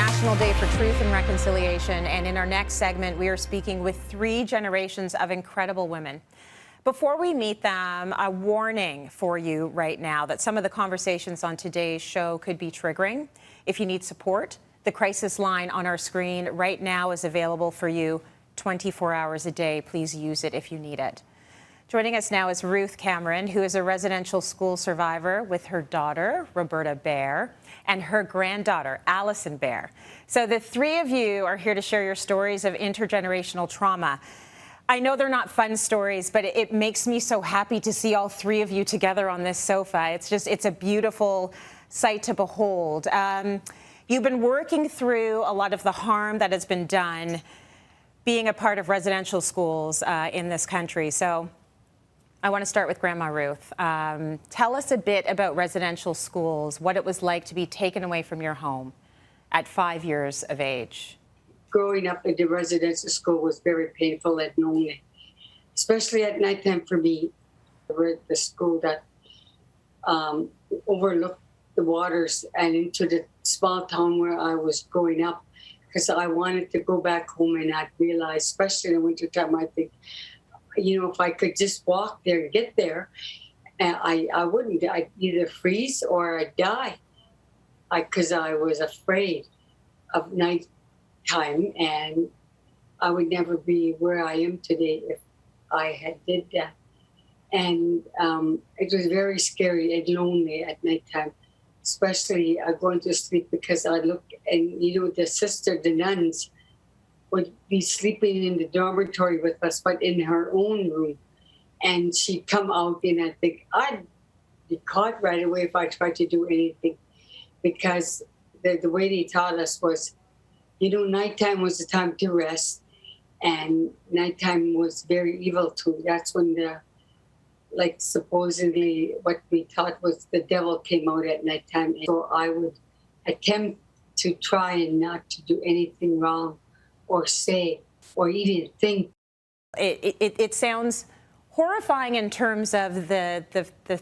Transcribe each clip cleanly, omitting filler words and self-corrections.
National Day for Truth and Reconciliation, and in our next segment, we are speaking with 3 generations of incredible women. Before we meet them, a warning for you right now that some of the conversations on today's show could be triggering. If you need support, the crisis line on our screen right now is available for you 24 hours a day. Please use it if you need it. Joining us now is Ruth Cameron, who is a residential school survivor with her daughter, Roberta Bear, and her granddaughter, Alyson Bear. So the 3 of you are here to share your stories of intergenerational trauma. I know they're not fun stories, but it makes me so happy to see all 3 of you together on this sofa. It's a beautiful sight to behold. You've been working through a lot of the harm that has been done being a part of residential schools in this country. So I want to start with Grandma Ruth. Tell us a bit about residential schools, what it was like to be taken away from your home at 5 years of age. Growing up in the residential school was very painful and lonely, especially at nighttime for me. The school that overlooked the waters and into the small town where I was growing up, because I wanted to go back home, and I realized, especially in the wintertime, I think, if I could just walk there and get there, I wouldn't. I'd either freeze or I'd die, because I was afraid of nighttime, and I would never be where I am today if I had did that. And it was very scary and lonely at nighttime, especially going to sleep, because I looked and, the nuns would be sleeping in the dormitory with us, but in her own room. And she'd come out, and I think I'd be caught right away if I tried to do anything, because the way they taught us was, nighttime was the time to rest, and nighttime was very evil too. That's when supposedly what we thought was the devil came out at nighttime. So I would attempt to try and not to do anything wrong or say or even think. It sounds horrifying in terms of the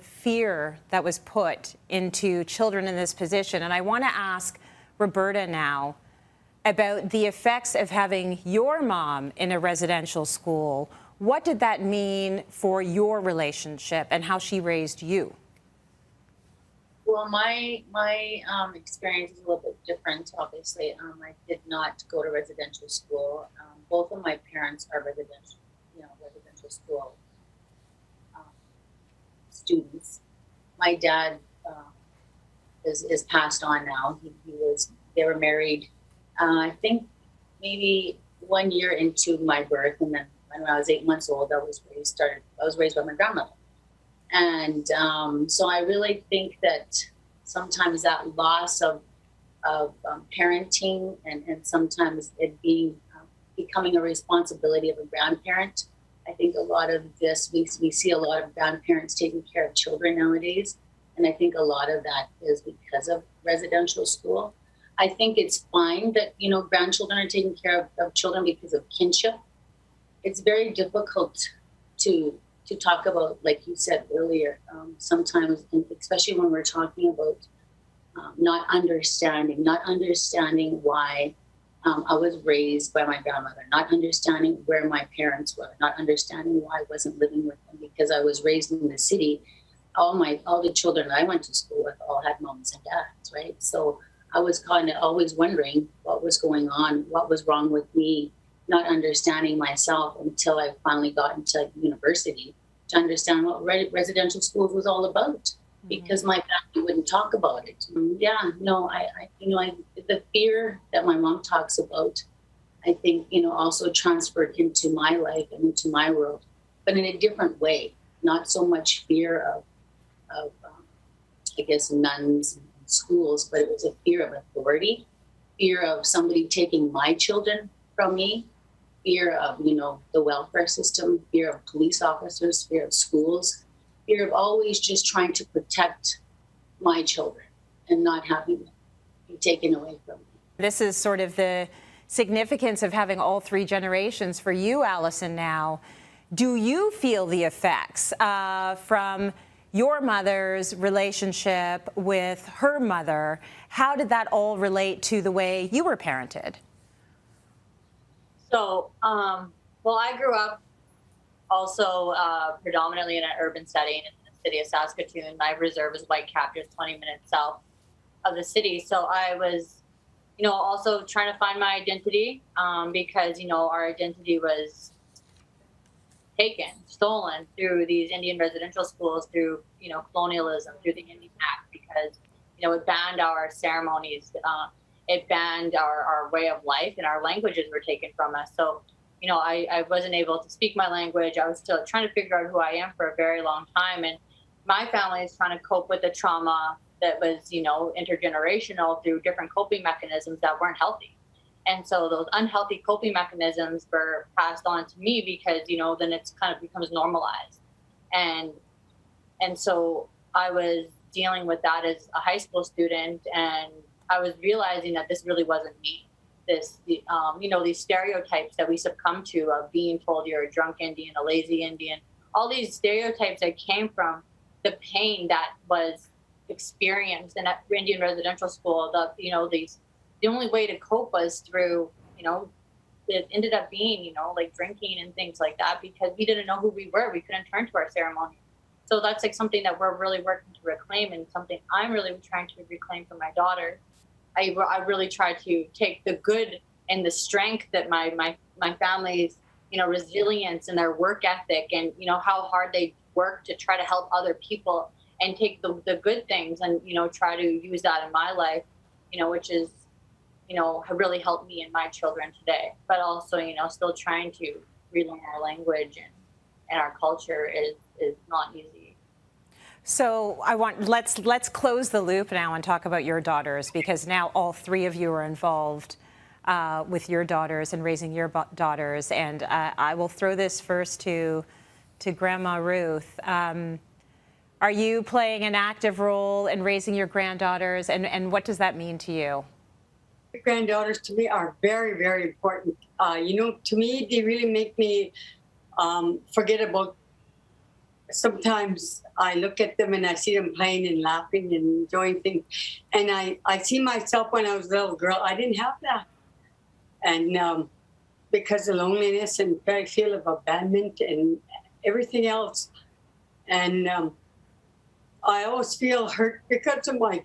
fear that was put into children in this position. And I want to ask Roberta now about the effects of having your mom in a residential school. What did that mean for your relationship and how she raised you? Well, my experience is a little bit different, obviously. I did not go to residential school. Both of my parents are residential school students. My dad is passed on now. They were married, I think maybe 1 year into my birth, and then when I was 8 months old, I was raised by my grandmother. And so I really think that sometimes that loss of parenting and sometimes it becoming a responsibility of a grandparent. I think a lot of this, we see a lot of grandparents taking care of children nowadays. And I think a lot of that is because of residential school. I think it's fine that, grandchildren are taking care of children because of kinship. It's very difficult to talk about, like you said earlier, sometimes, especially when we're talking about not understanding why I was raised by my grandmother, not understanding where my parents were, not understanding why I wasn't living with them, because I was raised in the city. All the children I went to school with all had moms and dads, right? So I was kind of always wondering what was going on, what was wrong with me, not understanding myself until I finally got into university to understand what residential schools was all about, because my family wouldn't talk about it. The fear that my mom talks about, I think, also transferred into my life and into my world, but in a different way. Not so much fear of I guess, nuns and schools, but it was a fear of authority, fear of somebody taking my children from me, fear of, the welfare system, fear of police officers, fear of schools, fear of always just trying to protect my children and not having them be taken away from me. This is sort of the significance of having all 3 generations for you, Alyson, now. Do you feel the effects from your mother's relationship with her mother. How did that all relate to the way you were parented? So, well, I grew up also predominantly in an urban setting in the city of Saskatoon. My reserve is Whitecap, just 20 minutes south of the city. So I was, also trying to find my identity because, our identity was taken, stolen through these Indian residential schools, through, colonialism, through the Indian Act, because, it banned our ceremonies. It banned our way of life, and our languages were taken from us. So, I wasn't able to speak my language. I was still trying to figure out who I am for a very long time. And my family is trying to cope with the trauma that was, intergenerational through different coping mechanisms that weren't healthy. And so those unhealthy coping mechanisms were passed on to me because, then it's kind of becomes normalized. And so I was dealing with that as a high school student, and I was realizing that this really wasn't me. These stereotypes that we succumb to of being told you're a drunk Indian, a lazy Indian, all these stereotypes that came from the pain that was experienced in that Indian residential school. The only way to cope was through, it ended up being, like drinking and things like that, because we didn't know who we were. We couldn't turn to our ceremony. So that's like something that we're really working to reclaim, and something I'm really trying to reclaim for my daughter. I really try to take the good and the strength that my family's, resilience and their work ethic, and, how hard they work to try to help other people, and take the good things and, try to use that in my life, which is, have really helped me and my children today. But also, still trying to relearn our language and our culture is not easy. So let's close the loop now and talk about your daughters, because now all three of you are involved with your daughters and raising your daughters. And I will throw this first to Grandma Ruth. Are you playing an active role in raising your granddaughters, and what does that mean to you? Granddaughters to me are very, very important. To me, they really make me forget about. Sometimes I look at them and I see them playing and laughing and enjoying things. And I see myself when I was a little girl, I didn't have that. And because of loneliness and very feel of abandonment and everything else. And I always feel hurt because of my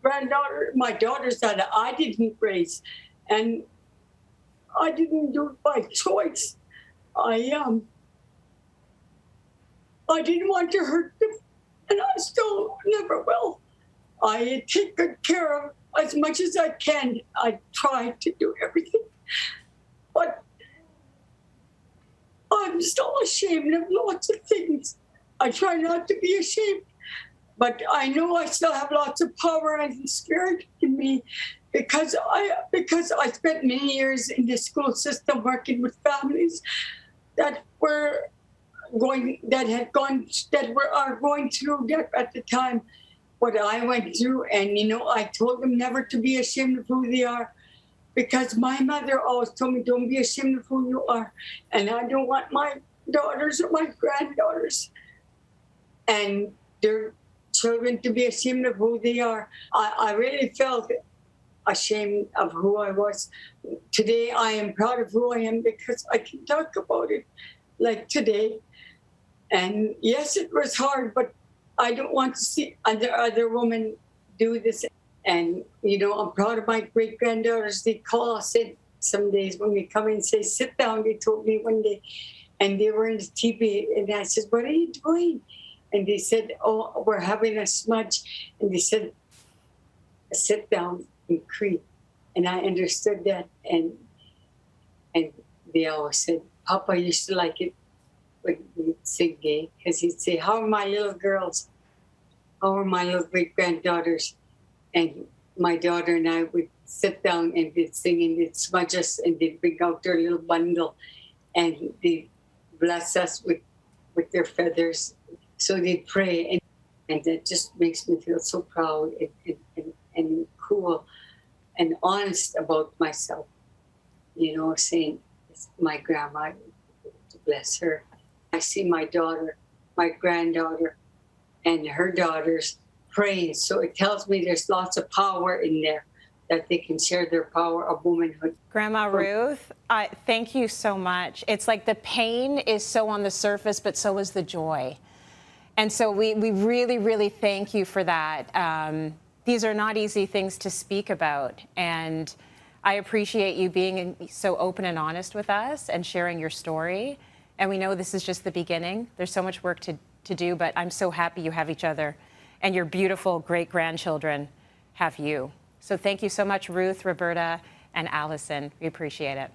daughters that I didn't raise. And I didn't do it by choice. I didn't want to hurt them, and I still never will. I take good care of as much as I can. I try to do everything, but I'm still ashamed of lots of things. I try not to be ashamed, but I know I still have lots of power and spirit in me because I spent many years in the school system working with families that are going through that at the time what I went through. And I told them never to be ashamed of who they are, because my mother always told me, don't be ashamed of who you are. And I don't want my daughters or my granddaughters and their children to be ashamed of who they are. I really felt ashamed of who I was. Today I am proud of who I am because I can talk about it like today. And yes, it was hard, but I don't want to see other women do this. And, I'm proud of my great-granddaughters. They call us in some days when we come in and say, sit down. They told me one day, and they were in the teepee. And I said, what are you doing? And they said, oh, we're having a smudge. And they said, sit down and creep. And I understood that. And they always said, Papa used to like it when we'd sing gay, because he'd say, how are my little girls? How are my little great-granddaughters? And my daughter and I would sit down and they'd sing, and they'd smudge us, and they'd bring out their little bundle, and they'd bless us with their feathers. So they'd pray, and that just makes me feel so proud and cool and honest about myself, saying, it's my grandma, bless her. I see my daughter, my granddaughter, and her daughters praying. So it tells me there's lots of power in there, that they can share their power of womanhood. Grandma Ruth, thank you so much. It's like the pain is so on the surface, but so is the joy. And so we really, really thank you for that. These are not easy things to speak about. And I appreciate you being so open and honest with us and sharing your story. And we know this is just the beginning. There's so much work to do, but I'm so happy you have each other and your beautiful great-grandchildren have you. So thank you so much, Ruth, Roberta, and Alyson. We appreciate it.